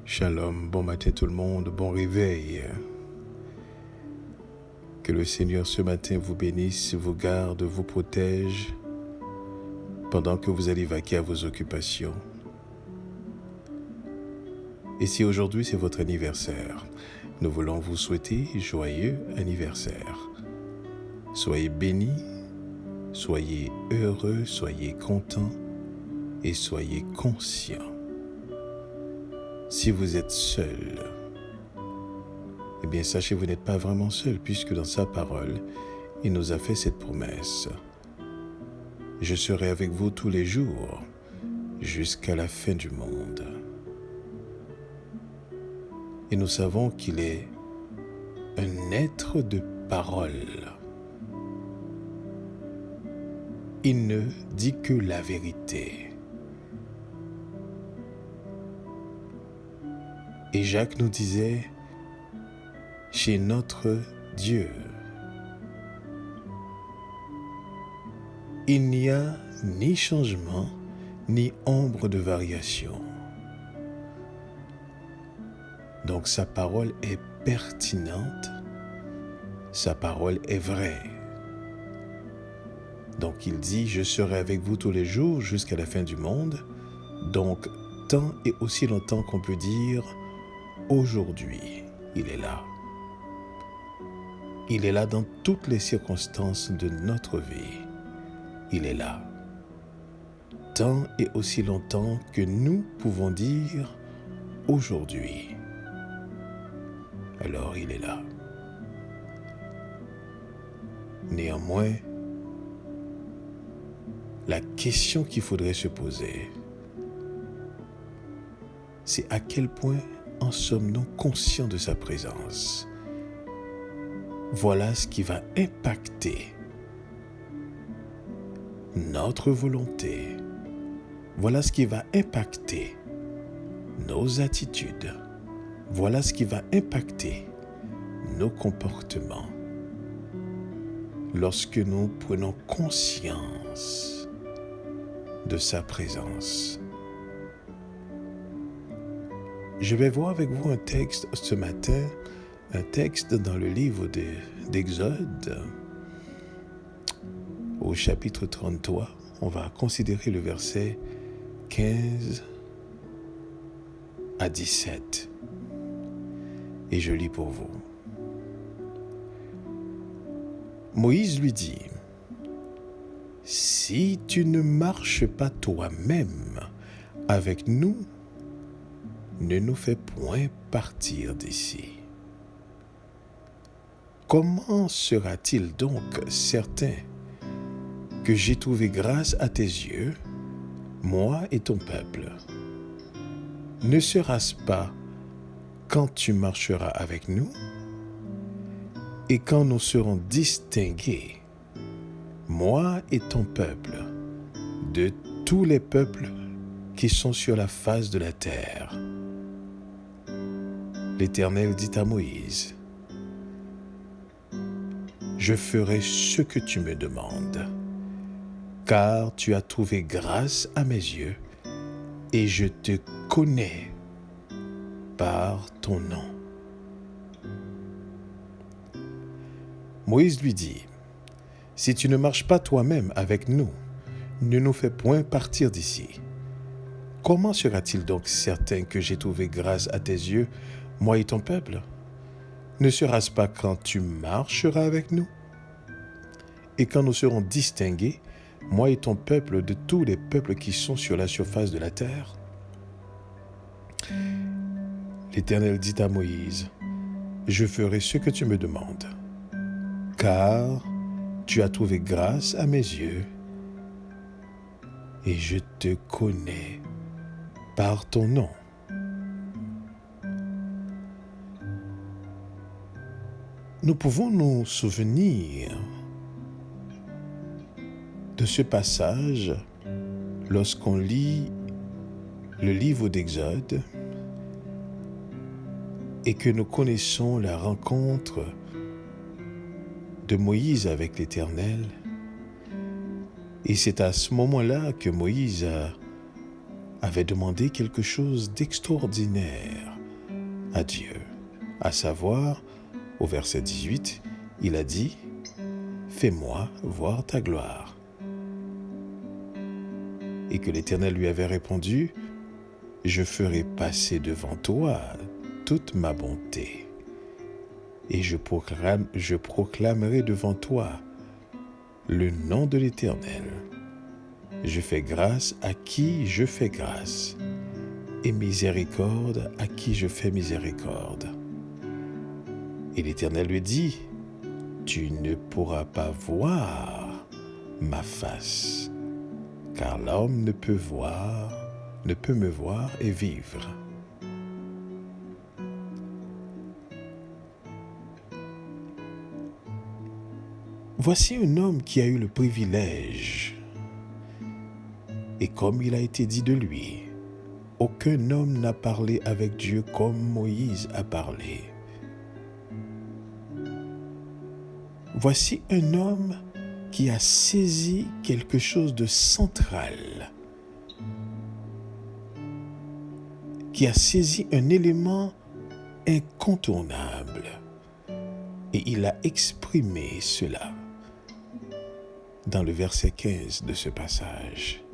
Shalom, bon matin tout le monde, bon réveil. Que le Seigneur ce matin vous bénisse, vous garde, vous protège pendant que vous allez vaquer à vos occupations. Et si aujourd'hui c'est votre anniversaire, nous voulons vous souhaiter joyeux anniversaire. Soyez bénis, soyez heureux, soyez contents et soyez conscients. Si vous êtes seul, eh bien sachez que vous n'êtes pas vraiment seul, puisque dans sa parole, il nous a fait cette promesse. Je serai avec vous tous les jours, jusqu'à la fin du monde. Et nous savons qu'il est un être de parole. Il ne dit que la vérité. Et Jacques nous disait, chez notre Dieu, il n'y a ni changement, ni ombre de variation. Donc sa parole est pertinente, sa parole est vraie. Donc il dit, je serai avec vous tous les jours jusqu'à la fin du monde. Donc tant et aussi longtemps qu'on peut dire, aujourd'hui, il est là. Il est là dans toutes les circonstances de notre vie. Il est là. Tant et aussi longtemps que nous pouvons dire aujourd'hui. Alors il est là. Néanmoins, la question qu'il faudrait se poser, c'est à quel point en sommes-nous conscients de sa présence? Voilà ce qui va impacter notre volonté. Voilà ce qui va impacter nos attitudes. Voilà ce qui va impacter nos comportements. Lorsque nous prenons conscience de sa présence. Je vais voir avec vous un texte ce matin, un texte dans le livre d'Exode, au chapitre 33. On va considérer le verset 15 à 17. Et je lis pour vous. Moïse lui dit, « Si tu ne marches pas toi-même avec nous, ne nous fais point partir d'ici. Comment sera-t-il donc certain que j'ai trouvé grâce à tes yeux, moi et ton peuple? Ne sera-ce pas quand tu marcheras avec nous et quand nous serons distingués, moi et ton peuple, de tous les peuples qui sont sur la face de la terre? » L'Éternel dit à Moïse, « Je ferai ce que tu me demandes, car tu as trouvé grâce à mes yeux, et je te connais par ton nom. » Moïse lui dit, « Si tu ne marches pas toi-même avec nous, ne nous fais point partir d'ici. Comment sera-t-il donc certain que j'ai trouvé grâce à tes yeux, moi et ton peuple? Ne sera-ce pas quand tu marcheras avec nous? Et quand nous serons distingués, moi et ton peuple, de tous les peuples qui sont sur la surface de la terre? » L'Éternel dit à Moïse, « Je ferai ce que tu me demandes, car tu as trouvé grâce à mes yeux, et je te connais par ton nom. » Nous pouvons nous souvenir de ce passage lorsqu'on lit le livre d'Exode et que nous connaissons la rencontre de Moïse avec l'Éternel. Et c'est à ce moment-là que Moïse avait demandé quelque chose d'extraordinaire à Dieu. À savoir, au verset 18, il a dit « Fais-moi voir ta gloire ». Et que l'Éternel lui avait répondu « Je ferai passer devant toi toute ma bonté, et je proclamerai devant toi le nom de l'Éternel. Je fais grâce à qui je fais grâce, et miséricorde à qui je fais miséricorde. » Et l'Éternel lui dit, « Tu ne pourras pas voir ma face, car l'homme ne peut me voir et vivre. » Voici un homme qui a eu le privilège, et comme il a été dit de lui, aucun homme n'a parlé avec Dieu comme Moïse a parlé. Voici un homme qui a saisi quelque chose de central, qui a saisi un élément incontournable, et il a exprimé cela dans le verset 15 de ce passage. «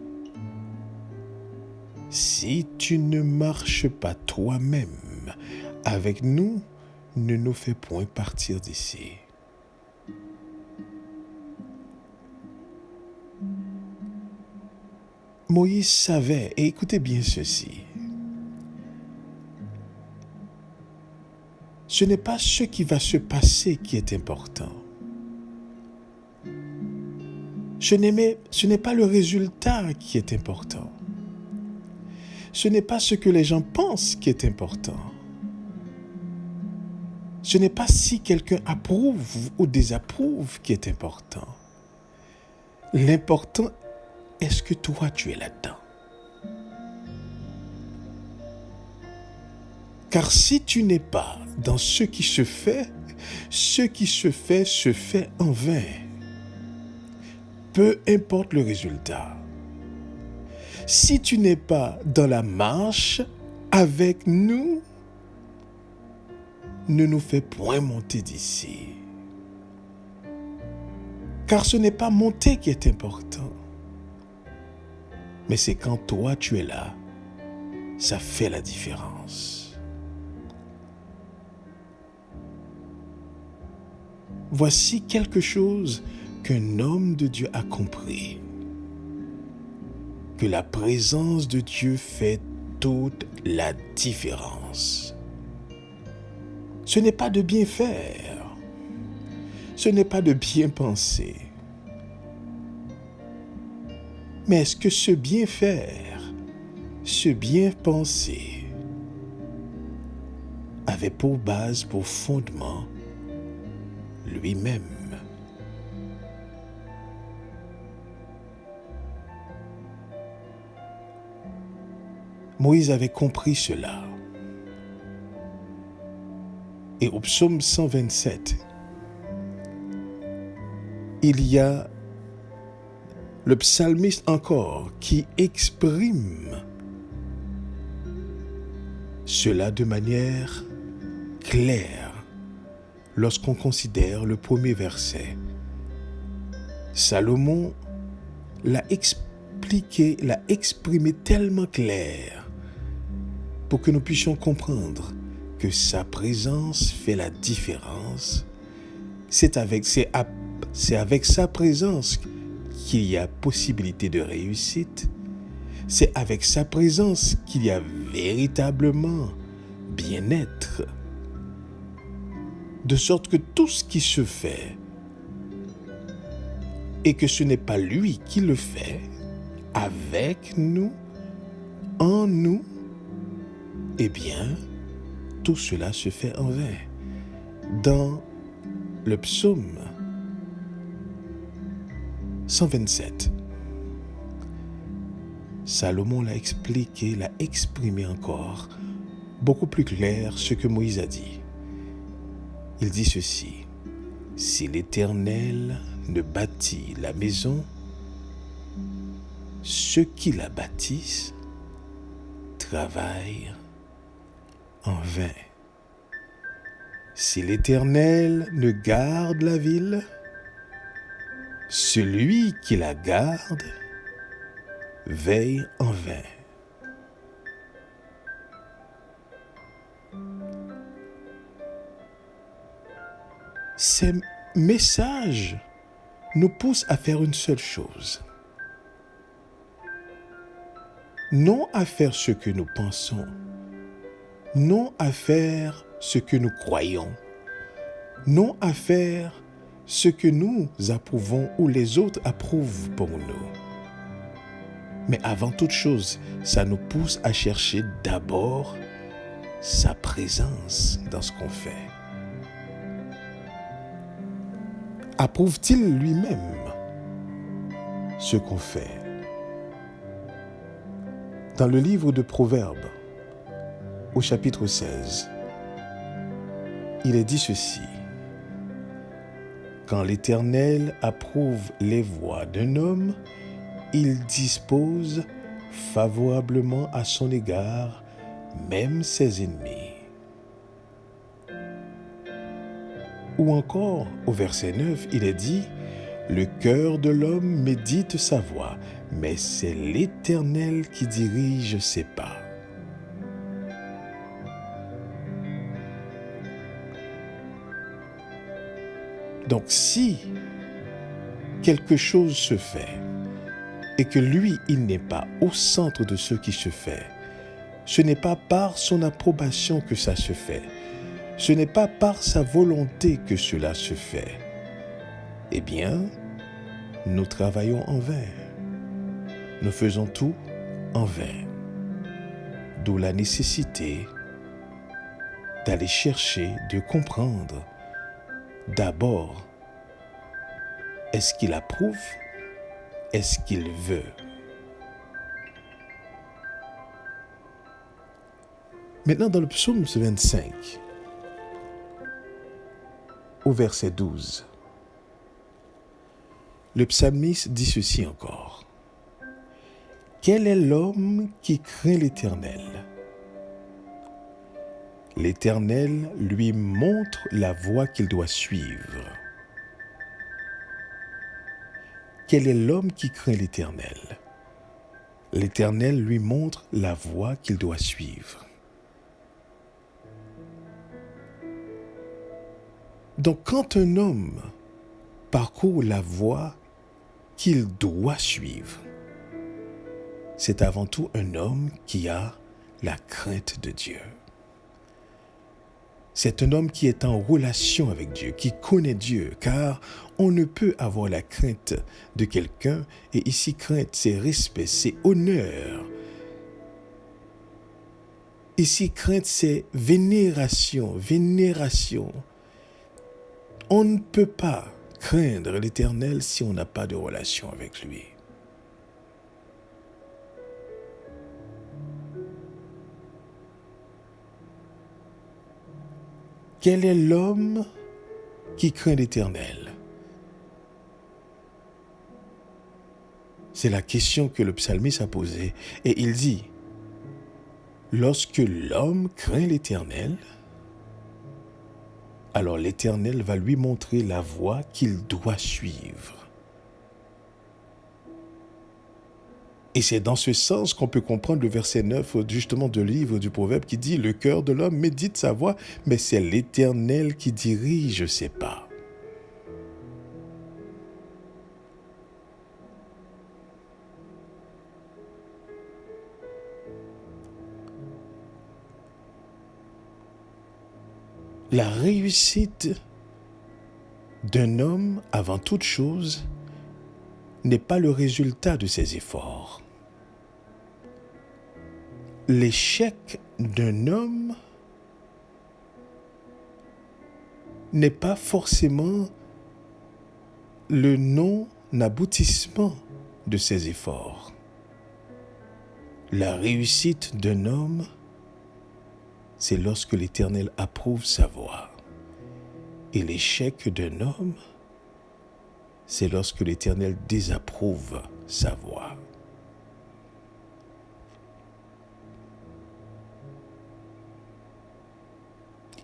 Si tu ne marches pas toi-même avec nous, ne nous fais point partir d'ici. » Moïse savait, et écoutez bien ceci, ce n'est pas ce qui va se passer qui est important. Ce n'est pas le résultat qui est important. Ce n'est pas ce que les gens pensent qui est important. Ce n'est pas si quelqu'un approuve ou désapprouve qui est important. L'important est-ce que toi tu es là-dedans. Car si tu n'es pas dans ce qui se fait en vain. Peu importe le résultat. Si tu n'es pas dans la marche avec nous, ne nous fais point monter d'ici. Car ce n'est pas monter qui est important. Mais c'est quand toi tu es là, ça fait la différence. Voici quelque chose qu'un homme de Dieu a compris. Que la présence de Dieu fait toute la différence. Ce n'est pas de bien faire. Ce n'est pas de bien penser. Mais est-ce que ce bien faire, ce bien penser, avait pour base, pour fondement, lui-même? Moïse avait compris cela. Et au psaume 127, il y a le psalmiste encore qui exprime cela de manière claire lorsqu'on considère le premier verset. Salomon l'a expliqué, l'a exprimé tellement clair pour que nous puissions comprendre que sa présence fait la différence. C'est avec sa présence qu'il y a possibilité de réussite. C'est avec sa présence qu'il y a véritablement bien-être. De sorte que tout ce qui se fait, et que ce n'est pas lui qui le fait, avec nous, en nous, eh bien, tout cela se fait en vain. Dans le psaume 127, Salomon l'a expliqué, l'a exprimé encore, beaucoup plus clair ce que Moïse a dit. Il dit ceci: si l'Éternel ne bâtit la maison, ceux qui la bâtissent travaillent en vain. Si l'Éternel ne garde la ville, celui qui la garde veille en vain. Ces messages nous poussent à faire une seule chose. Non à faire ce que nous pensons, non à faire ce que nous croyons, non à faire ce que nous approuvons ou les autres approuvent pour nous. Mais avant toute chose, ça nous pousse à chercher d'abord sa présence dans ce qu'on fait. Approuve-t-il lui-même ce qu'on fait? Dans le livre de Proverbes, au chapitre 16, il est dit ceci. Quand l'Éternel approuve les voies d'un homme, il dispose favorablement à son égard même ses ennemis. Ou encore, au verset 9, il est dit « Le cœur de l'homme médite sa voie, mais c'est l'Éternel qui dirige ses pas. » Donc si quelque chose se fait et que lui, il n'est pas au centre de ce qui se fait, ce n'est pas par son approbation que ça se fait, ce n'est pas par sa volonté que cela se fait, eh bien, nous travaillons en vain. Nous faisons tout en vain. D'où la nécessité d'aller chercher, de comprendre d'abord, est-ce qu'il approuve? Est-ce qu'il veut? Maintenant, dans le psaume 25, au verset 12, le psalmiste dit ceci encore. Quel est l'homme qui craint l'Éternel? L'Éternel lui montre la voie qu'il doit suivre. Quel est l'homme qui craint l'Éternel? L'Éternel lui montre la voie qu'il doit suivre. Donc, quand un homme parcourt la voie qu'il doit suivre, c'est avant tout un homme qui a la crainte de Dieu. C'est un homme qui est en relation avec Dieu, qui connaît Dieu, car on ne peut avoir la crainte de quelqu'un, et ici crainte, c'est respect, c'est honneur. Ici crainte, c'est vénération. On ne peut pas craindre l'Éternel si on n'a pas de relation avec lui. Quel est l'homme qui craint l'Éternel? C'est la question que le psalmiste a posée. Et il dit, lorsque l'homme craint l'Éternel, alors l'Éternel va lui montrer la voie qu'il doit suivre. Et c'est dans ce sens qu'on peut comprendre le verset 9 justement du livre du Proverbe qui dit « Le cœur de l'homme médite sa voie, mais c'est l'Éternel qui dirige ses pas. » La réussite d'un homme, avant toute chose, n'est pas le résultat de ses efforts. L'échec d'un homme n'est pas forcément le non-aboutissement de ses efforts. La réussite d'un homme, c'est lorsque l'Éternel approuve sa voie. Et l'échec d'un homme, c'est lorsque l'Éternel désapprouve sa voie.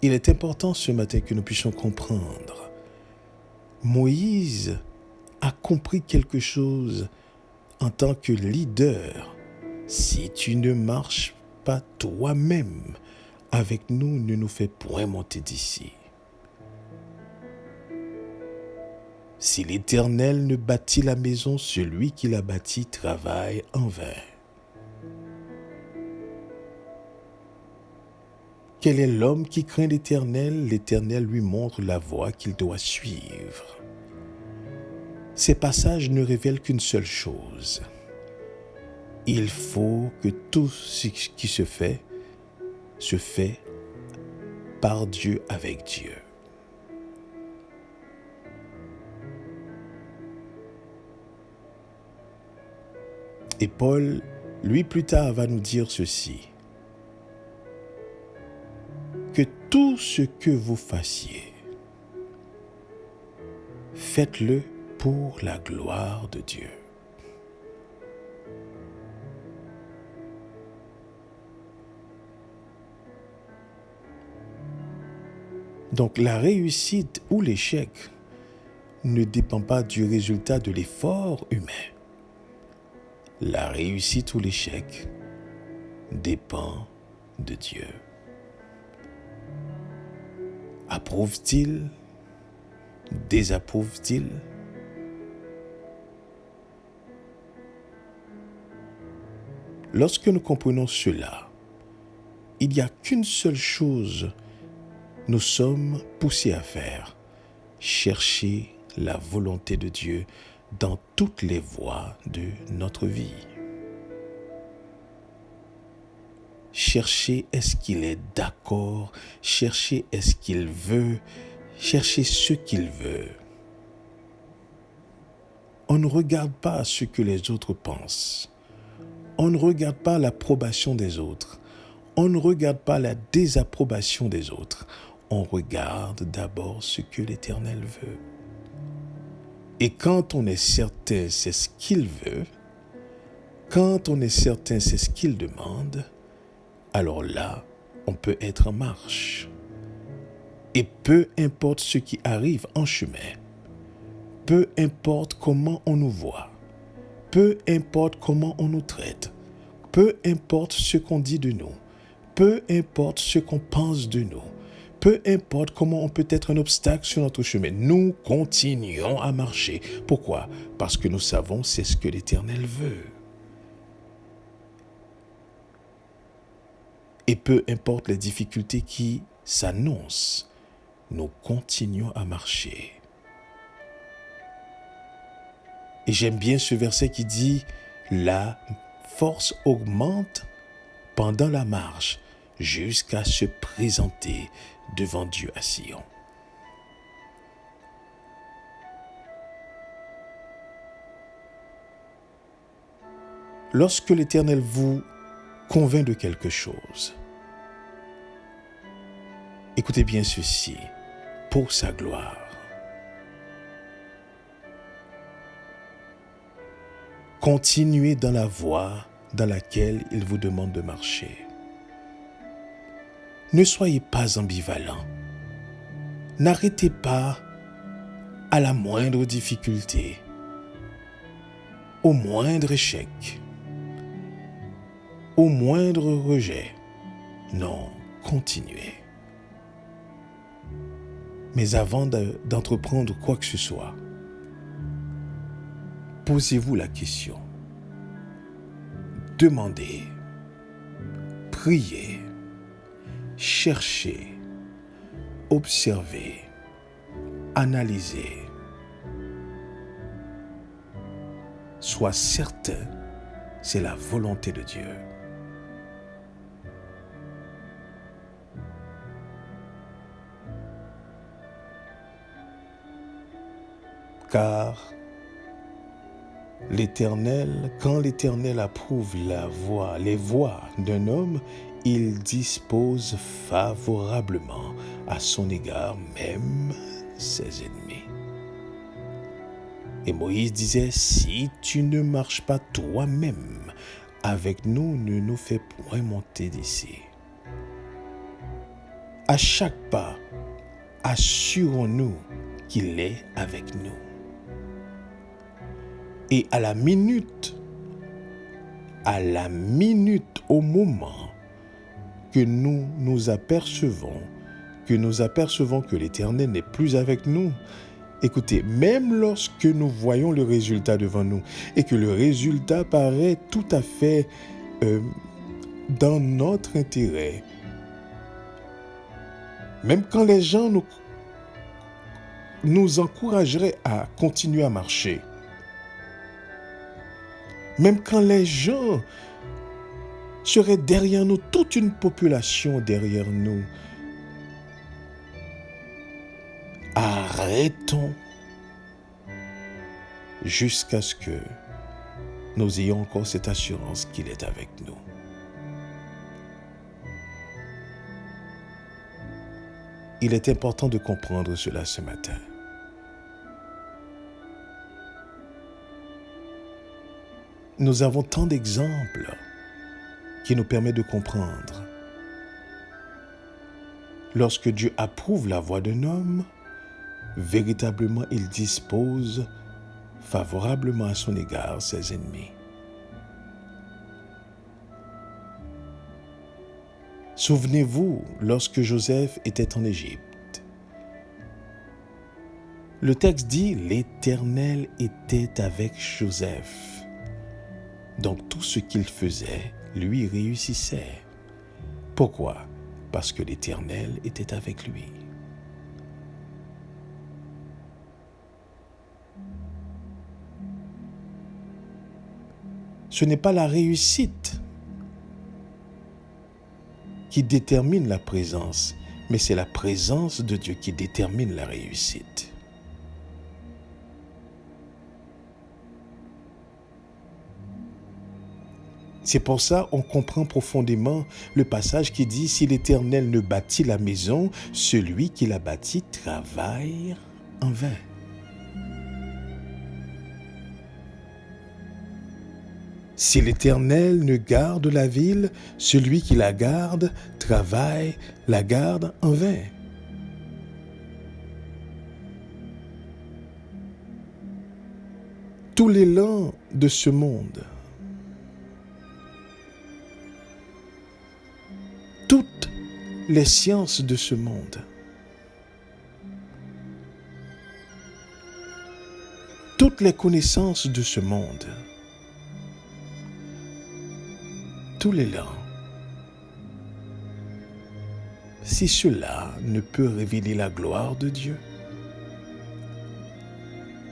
Il est important ce matin que nous puissions comprendre. Moïse a compris quelque chose en tant que leader. Si tu ne marches pas toi-même avec nous, ne nous fais point monter d'ici. Si l'Éternel ne bâtit la maison, celui qui la bâtit travaille en vain. Quel est l'homme qui craint l'Éternel? L'Éternel lui montre la voie qu'il doit suivre. Ces passages ne révèlent qu'une seule chose. Il faut que tout ce qui se fait par Dieu, avec Dieu. Et Paul, lui plus tard, va nous dire ceci. Que tout ce que vous fassiez, faites-le pour la gloire de Dieu. Donc la réussite ou l'échec ne dépend pas du résultat de l'effort humain. La réussite ou l'échec dépend de Dieu. Approuve-t-il? Désapprouve-t-il? Lorsque nous comprenons cela, il n'y a qu'une seule chose nous sommes poussés à faire: chercher la volonté de Dieu dans toutes les voies de notre vie. Chercher est-ce qu'il est d'accord, chercher est-ce qu'il veut, chercher ce qu'il veut. On ne regarde pas ce que les autres pensent. On ne regarde pas l'approbation des autres. On ne regarde pas la désapprobation des autres. On regarde d'abord ce que l'Éternel veut. Et quand on est certain c'est ce qu'il veut, quand on est certain c'est ce qu'il demande, alors là, on peut être en marche. Et peu importe ce qui arrive en chemin, peu importe comment on nous voit, peu importe comment on nous traite, peu importe ce qu'on dit de nous, peu importe ce qu'on pense de nous, peu importe comment on peut être un obstacle sur notre chemin, nous continuons à marcher. Pourquoi? Parce que nous savons c'est ce que l'Éternel veut. Et peu importe les difficultés qui s'annoncent, nous continuons à marcher. Et j'aime bien ce verset qui dit « La force augmente pendant la marche jusqu'à se présenter devant Dieu à Sion. » Lorsque l'Éternel vous convainc de quelque chose, écoutez bien ceci, pour sa gloire. Continuez dans la voie dans laquelle il vous demande de marcher. Ne soyez pas ambivalent. N'arrêtez pas à la moindre difficulté, au moindre échec, au moindre rejet. Non, continuez. Mais avant d'entreprendre quoi que ce soit, posez-vous la question. Demandez, priez, cherchez, observez, analysez. Sois certain, c'est la volonté de Dieu. Car quand l'Éternel approuve les voies d'un homme, il dispose favorablement à son égard même ses ennemis. Et Moïse disait, si tu ne marches pas toi-même avec nous, ne nous fais point monter d'ici. À chaque pas, assurons-nous qu'il est avec nous. Et à la minute, au moment que nous apercevons que l'Éternel n'est plus avec nous, écoutez, même lorsque nous voyons le résultat devant nous et que le résultat paraît tout à fait dans notre intérêt, même quand les gens nous encourageraient à continuer à marcher, même quand les gens seraient derrière nous, toute une population derrière nous, arrêtons jusqu'à ce que nous ayons encore cette assurance qu'il est avec nous. Il est important de comprendre cela ce matin. Nous avons tant d'exemples qui nous permettent de comprendre. Lorsque Dieu approuve la voie d'un homme, véritablement il dispose favorablement à son égard ses ennemis. Souvenez-vous, lorsque Joseph était en Égypte, le texte dit « L'Éternel était avec Joseph ». Donc tout ce qu'il faisait, lui réussissait. Pourquoi? Parce que l'Éternel était avec lui. Ce n'est pas la réussite qui détermine la présence, mais c'est la présence de Dieu qui détermine la réussite. C'est pour ça qu'on comprend profondément le passage qui dit « Si l'Éternel ne bâtit la maison, celui qui la bâtit travaille en vain. » Si l'Éternel ne garde la ville, celui qui la garde la garde en vain. Tout l'élan de ce monde, toutes les sciences de ce monde, toutes les connaissances de ce monde, tout l'élan, si cela ne peut révéler la gloire de Dieu,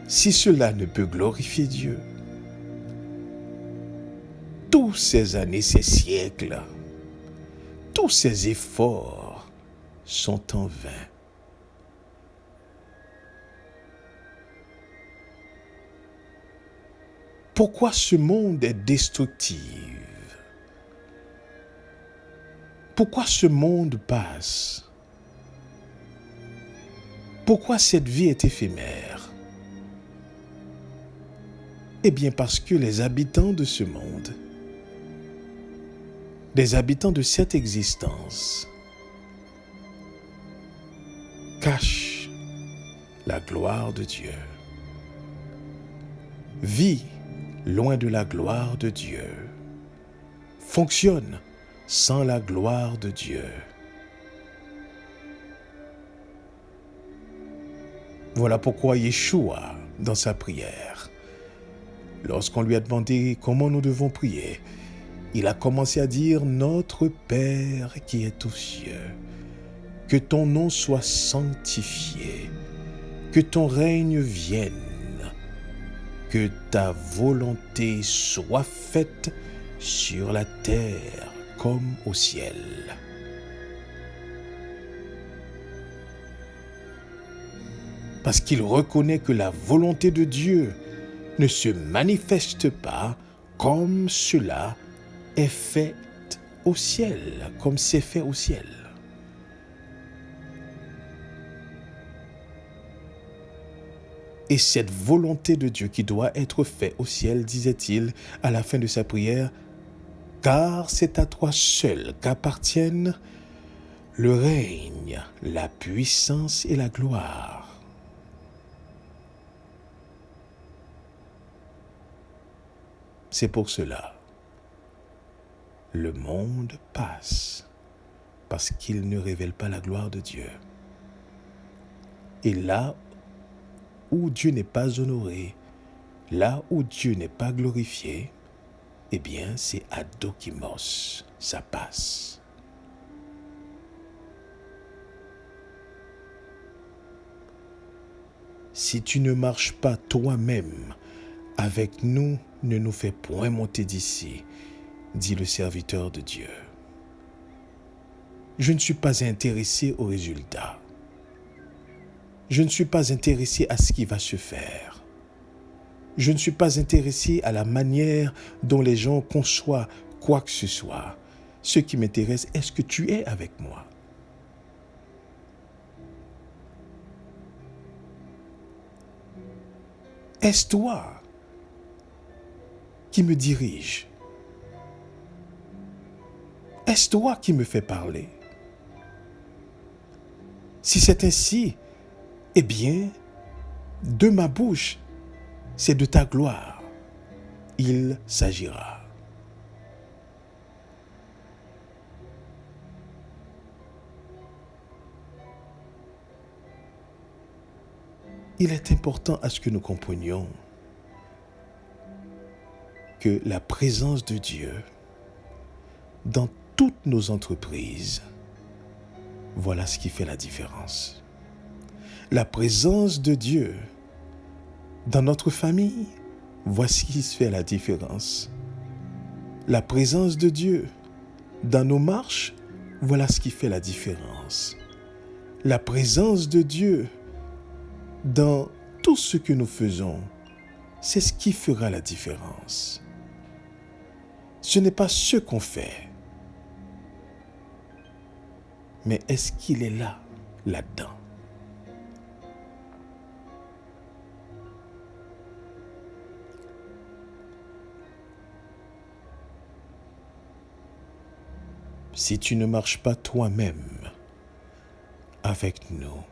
si cela ne peut glorifier Dieu, tous ces années, ces siècles, tous ces efforts sont en vain. Pourquoi ce monde est destructif? Pourquoi ce monde passe? Pourquoi cette vie est éphémère? Eh bien parce que les habitants de ce monde, les habitants de cette existence, cachent la gloire de Dieu, vivent loin de la gloire de Dieu, fonctionnent sans la gloire de Dieu. Voilà pourquoi Yeshua, dans sa prière, lorsqu'on lui a demandé comment nous devons prier, il a commencé à dire « Notre Père qui est aux cieux, que ton nom soit sanctifié, que ton règne vienne, que ta volonté soit faite sur la terre comme au ciel. » Parce qu'il reconnaît que la volonté de Dieu ne se manifeste pas comme cela est fait au ciel, comme c'est fait au ciel. Et cette volonté de Dieu qui doit être faite au ciel, disait-il à la fin de sa prière, car c'est à toi seul qu'appartiennent le règne, la puissance et la gloire. C'est pour cela, le monde passe parce qu'il ne révèle pas la gloire de Dieu. Et là où Dieu n'est pas honoré, là où Dieu n'est pas glorifié, eh bien c'est adokimos, ça passe. Si tu ne marches pas toi-même avec nous, ne nous fais point monter d'ici, dit le serviteur de Dieu. Je ne suis pas intéressé aux résultats. Je ne suis pas intéressé à ce qui va se faire. Je ne suis pas intéressé à la manière dont les gens conçoivent quoi que ce soit. Ce qui m'intéresse, est-ce que tu es avec moi? Est-ce toi qui me dirige? Est-ce toi qui me fais parler? Si c'est ainsi, eh bien, de ma bouche, c'est de ta gloire. Il s'agira. Il est important à ce que nous comprenions que la présence de Dieu dans toutes nos entreprises, voilà ce qui fait la différence. La présence de Dieu dans notre famille, voici ce qui fait la différence. La présence de Dieu dans nos marches, voilà ce qui fait la différence. La présence de Dieu dans tout ce que nous faisons, c'est ce qui fera la différence. Ce n'est pas ce qu'on fait, mais est-ce qu'il est là, là-dedans? Si tu ne marches pas toi-même avec nous,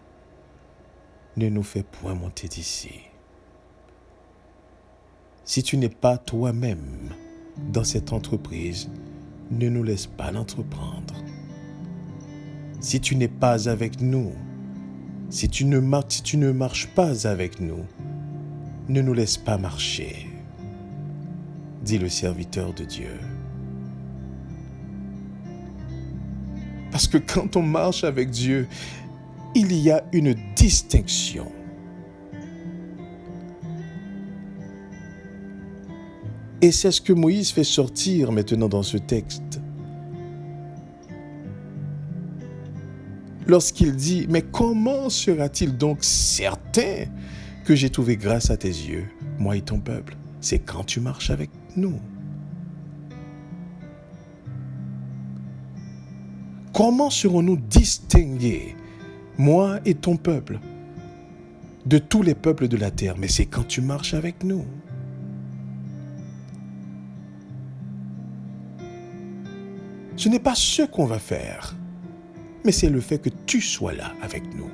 ne nous fais point monter d'ici. Si tu n'es pas toi-même dans cette entreprise, ne nous laisse pas l'entreprendre. Si tu n'es pas avec nous, si tu ne marches pas avec nous, ne nous laisse pas marcher, dit le serviteur de Dieu. Parce que quand on marche avec Dieu, il y a une distinction. Et c'est ce que Moïse fait sortir maintenant dans ce texte. Lorsqu'il dit, mais comment sera-t-il donc certain que j'ai trouvé grâce à tes yeux, moi et ton peuple? C'est quand tu marches avec nous. Comment serons-nous distingués, moi et ton peuple, de tous les peuples de la terre? Mais c'est quand tu marches avec nous. Ce n'est pas ce qu'on va faire, mais c'est le fait que tu sois là avec nous.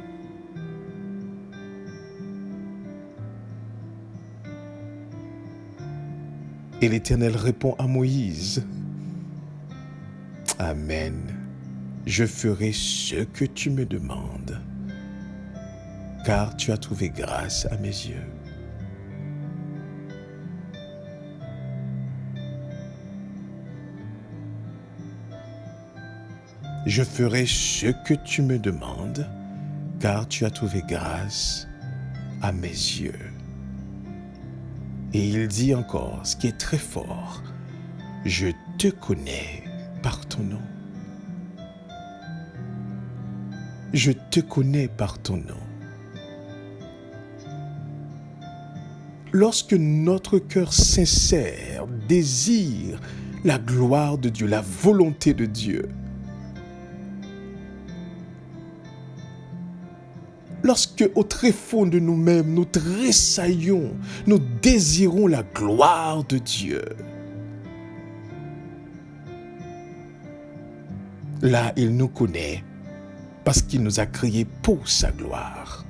Et l'Éternel répond à Moïse, Amen. Je ferai ce que tu me demandes, car tu as trouvé grâce à mes yeux. Je ferai ce que tu me demandes, car tu as trouvé grâce à mes yeux. Et il dit encore, ce qui est très fort, je te connais par ton nom. Je te connais par ton nom. Lorsque notre cœur sincère désire la gloire de Dieu, la volonté de Dieu, lorsque au tréfonds de nous-mêmes, nous tressaillons, nous désirons la gloire de Dieu, là, il nous connaît parce qu'il nous a créés pour sa gloire.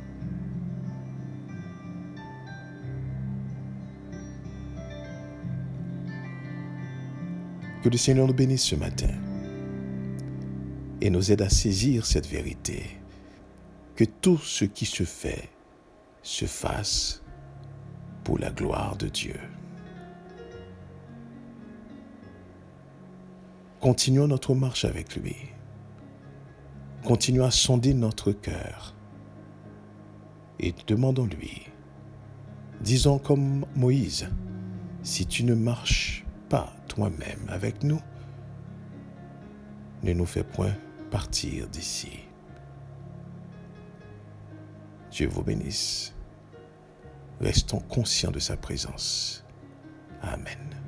Que le Seigneur nous bénisse ce matin et nous aide à saisir cette vérité, que tout ce qui se fasse pour la gloire de Dieu. Continuons notre marche avec lui. Continuons à sonder notre cœur et demandons-lui, disons comme Moïse, si tu ne marches pas toi-même avec nous, ne nous fais point partir d'ici. Dieu vous bénisse. Restons conscients de sa présence. Amen.